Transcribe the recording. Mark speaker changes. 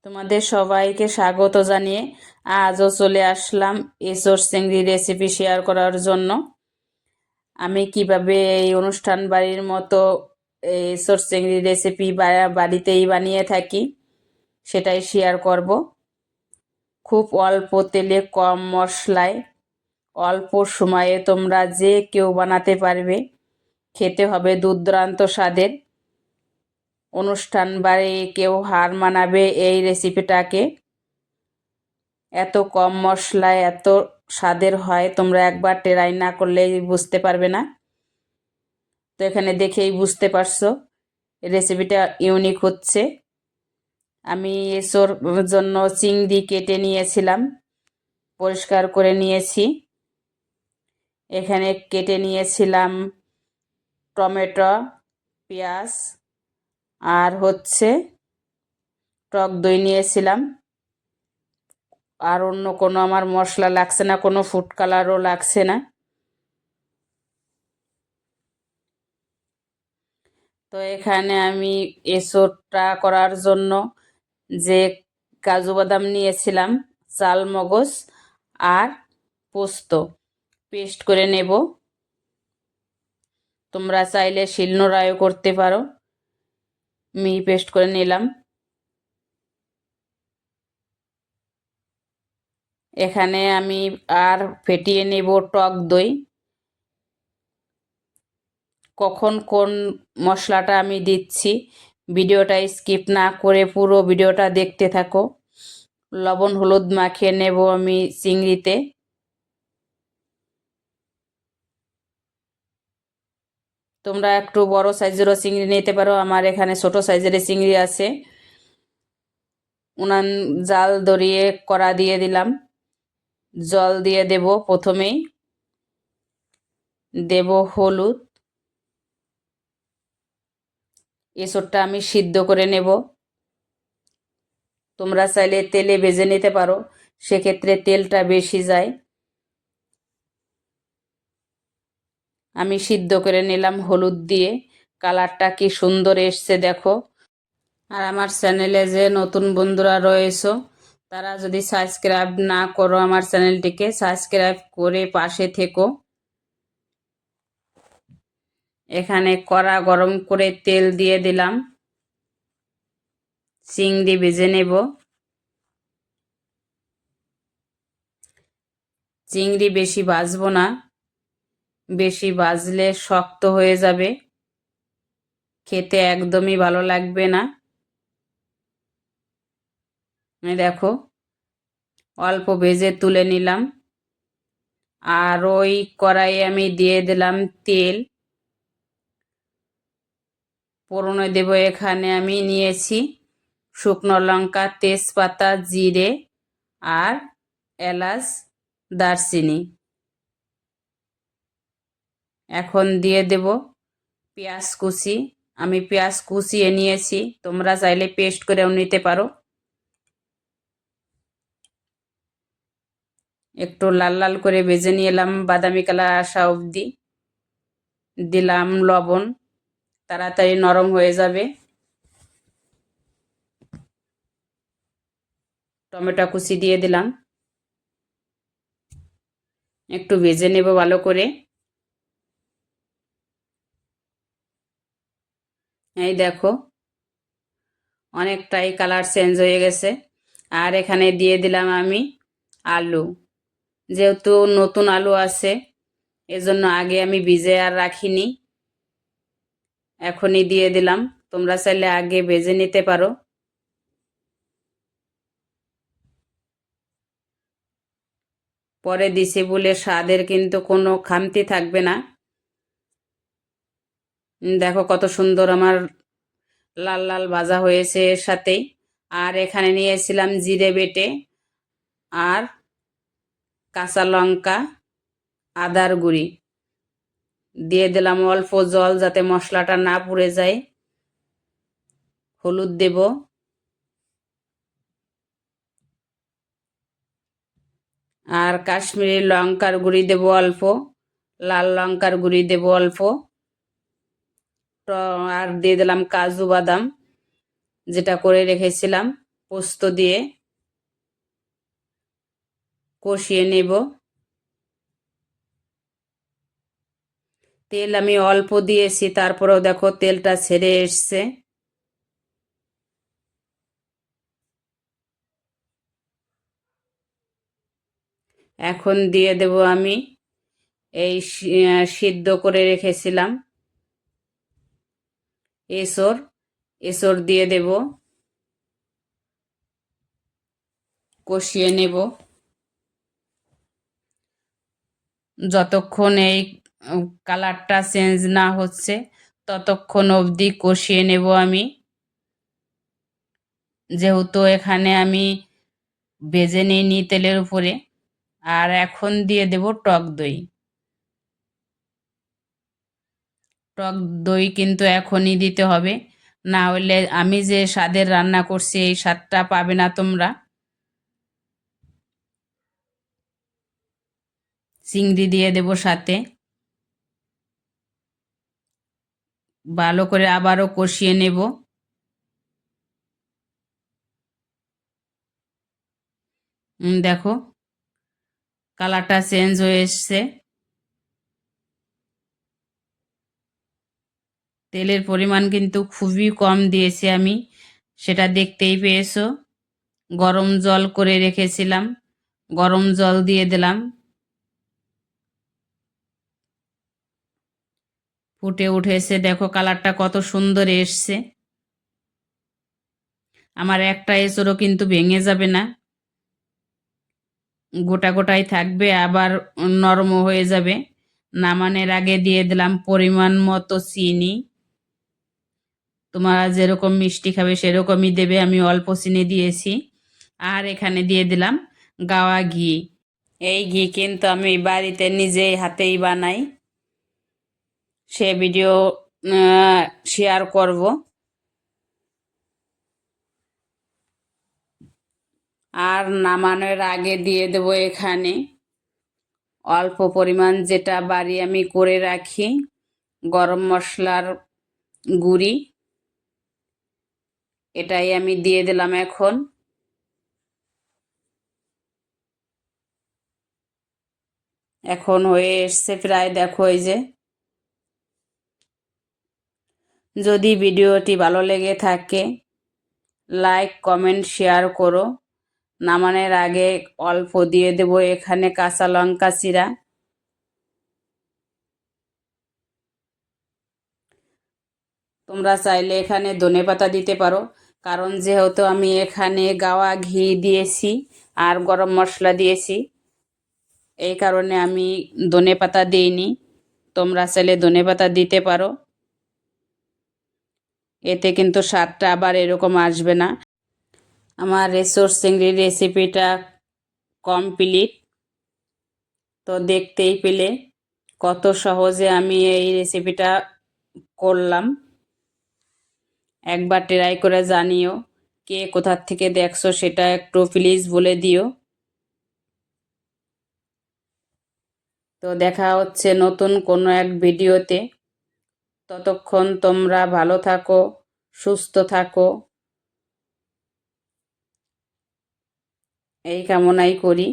Speaker 1: তোমাদের সবাইকে স্বাগত জানিয়ে আজও চলে আসলাম এঁচোড় চিংড়ি রেসিপি শেয়ার করার জন্য। আমি কিভাবে এই অনুষ্ঠান বাড়ির মতো এঁচোড় চিংড়ি রেসিপি বাড়িতেই বানিয়ে থাকি সেটাই শেয়ার করব। খুব অল্প তেলে কম মশলায় অল্প সময়ে তোমরা যে কেউ বানাতে পারবে, খেতে হবে দুর্দান্ত স্বাদের। অনুষ্ঠান বাড়ি কেউ হার মানাবে এই রেসিপিটাকে। এত কম মশলায় এত স্বাদের হয়, তোমরা একবার ট্রাই না করলে বুঝতে পারবে না। তো এখানে দেখেই বুঝতে পারছো রেসিপিটা ইউনিক হচ্ছে। আমি এসোর জন্য চিংড়ি কেটে নিয়েছিলাম, পরিষ্কার করে নিয়েছি। এখানে কেটে নিয়েছিলাম টমেটো, পেঁয়াজ আর টক দই নিয়েছিলাম। আর অন্য কোনো আমার মশলা লাগছে না, কোনো ফুড কালারও লাগছে না। তো এখানে আমি এঁচোড়টা করার জন্য যে কাজু বাদাম নিয়েছিলাম, চাল মগজ আর পোস্ত পেস্ট করে নেব। তোমরা চাইলে শিলনোড়ায়ও করতে পারো। মিহি পেস্ট করে নিলাম। এখানে আমি আর ফেটিয়ে নেব টক দই। কখন কোন মশলাটা আমি দিচ্ছি ভিডিওটা স্কিপ না করে পুরো ভিডিওটা দেখতে থাকো। লবণ হলুদ মাখিয়ে নেব আমি চিংড়িতে। তোমরা একটু বড় সাইজেরও চিংড়ি নিতে পারো, আমার এখানে ছোট সাইজের চিংড়ি আছে। উনান জাল ধরিয়ে কড়া দিয়ে দিলাম, জল দিয়ে দেব। প্রথমেই দেব হলুদ। এঁচোড়টা আমি সিদ্ধ করে নেব। তোমরা চাইলে তেলে ভেজে নিতে পারো, সেক্ষেত্রে তেলটা বেশি যায়। আমি সিদ্ধ করে নিলাম হলুদ দিয়ে। কালারটা কি সুন্দর এসছে দেখো। আর আমার চ্যানেলে যে নতুন বন্ধুরা রয়েছে, তারা যদি সাবস্ক্রাইব না করো আমার চ্যানেলটিকে সাবস্ক্রাইব করে পাশে থেকো। এখানে কড়া গরম করে তেল দিয়ে দিলাম। চিংড়ি ভেজে নেব। চিংড়ি বেশি ভাজবো না, বেশি ভাজলে শক্ত হয়ে যাবে, খেতে একদমই ভালো লাগবে না। দেখো অল্প ভেজে তুলে নিলাম। আর ওই কড়াইয়ে আমি দিয়ে দিলাম তেল। ফোড়নে দেব, এখানে আমি নিয়েছি শুকনো লঙ্কা, তেজপাতা, জিরে আর এলাচ, দারচিনি। এখন দিয়ে দেব পেঁয়াজ কুচি। আমি পেঁয়াজ কুচিয়ে নিয়েছি, তোমরা চাইলে পেস্ট করেও নিতে পারো। একটু লাল লাল করে ভেজে নিলাম, বাদামি কালার আসা অবধি। দিলাম লবণ, তাড়াতাড়ি নরম হয়ে যাবে। টমেটো কুচি দিয়ে দিলাম, একটু ভেজে নেব ভালো করে। এই দেখো অনেকটাই কালার চেঞ্জ হয়ে গেছে। আর এখানে দিয়ে দিলাম আমি আলু। যেহেতু নতুন আলু আছে, এজন্য আগে আমি ভিজে আর রাখিনি, এখনই দিয়ে দিলাম। তোমরা চাইলে আগে ভেজে নিতে পারো। পরে দিছি বলে স্বাদের কিন্তু কোনো খামতি থাকবে না। দেখো কত সুন্দর আমার লাল লাল ভাজা হয়েছে এর সাথেই। আর এখানে নিয়েছিলাম জিরে বেটে আর কাঁচা লঙ্কা, আদার গুঁড়ি দিয়ে দিলাম। অল্প জল যাতে মশলাটা না পুড়ে যায়। হলুদ দেব, আর কাশ্মীরি লঙ্কার গুঁড়ি দেব অল্প, লাল লঙ্কার গুঁড়ি দেব অল্প। আর দিয়ে দিলাম কাজু বাদাম যেটা করে রেখেছিলাম। পোস্ত দিয়ে কষিয়ে নেব। তেল আমি অল্প দিয়েছি, তারপরেও দেখো তেলটা ছেড়ে এসছে। এখন দিয়ে দেব আমি এই সিদ্ধ করে রেখেছিলাম এসর, এসর দিয়ে দেব, কষিয়ে নেব যতক্ষণ এই কালারটা চেঞ্জ না হচ্ছে ততক্ষণ অবধি কষিয়ে নেব আমি। যেহেতু এখানে আমি ভেজে নিইনি তেলের উপরে। আর এখন দিয়ে দেব টক দই। টক দই কিন্তু এখনই দিতে হবে, না হলে আমি যে স্বাদের রান্না করছি এই স্বাদটা পাবে না তোমরা। চিংড়ি দিয়ে দেব সাথে, ভালো করে আবারও কষিয়ে নেব। দেখো কালারটা চেঞ্জ হয়ে এসছে। তেলের পরিমাণ কিন্তু খুবই কম দিয়েছি আমি, সেটা দেখতেই পেয়েছো। গরম জল করে রেখেছিলাম, গরম জল দিয়ে দিলাম, ফুটে উঠেছে। দেখো কালারটা কত সুন্দর এসছে। আমার একটা এঁচড়ও কিন্তু ভেঙে যাবে না, গোটা গোটাই থাকবে, আবার নরমও হয়ে যাবে। নামানোর আগে দিয়ে দিলাম পরিমাণ মতো চিনি। তোমরা যেরকম মিষ্টি খাবে সেরকমই দেবে, আমি অল্প চিনি দিয়েছি। আর এখানে দিয়ে দিলাম গাওয়া ঘি। এই ঘি কিন্তু আমি বাড়িতে নিজেই হাতেই বানাই, সে ভিডিও শেয়ার করব। আর নামানোর আগে দিয়ে দেব এখানে অল্প পরিমাণ, যেটা বাড়ি আমি করে রাখি, গরম মশলার গুঁড়ি। এটাই আমি দিয়ে দিলাম এখন। এখন হয়ে এসছে প্রায়, দেখো এই যে। যদি ভিডিওটি ভালো লেগে থাকে লাইক কমেন্ট শেয়ার করো। নামানোর আগে অল্প দিয়ে দেব এখানে কাঁচা লঙ্কা চিরা। তোমরা চাইলে এখানে ধনেপাতা দিতে পারো, কারণ যেহেতু আমি এখানে গাওয়া ঘি দিয়েছি আর গরম মশলা দিয়েছি, এই কারণে আমি ধনেপাতা দিইনি। তোমরা চাইলে ধনেপাতা দিতে পারো, এতে কিন্তু স্বাদটা আবার এরকম আসবে না। আমার এঁচড় চিংড়ির রেসিপিটা কমপ্লিট। তো দেখতেই পেলে কত সহজে আমি এই রেসিপিটা করলাম। একবার ট্রাই করে জানিও, কে কোথার থেকে দেখছো সেটা একটু প্লিজ বলে দিও। তো দেখা হচ্ছে নতুন কোনো এক ভিডিওতে। ততক্ষণ তোমরা ভালো থাকো, সুস্থ থাকো, এই কামনাই করি।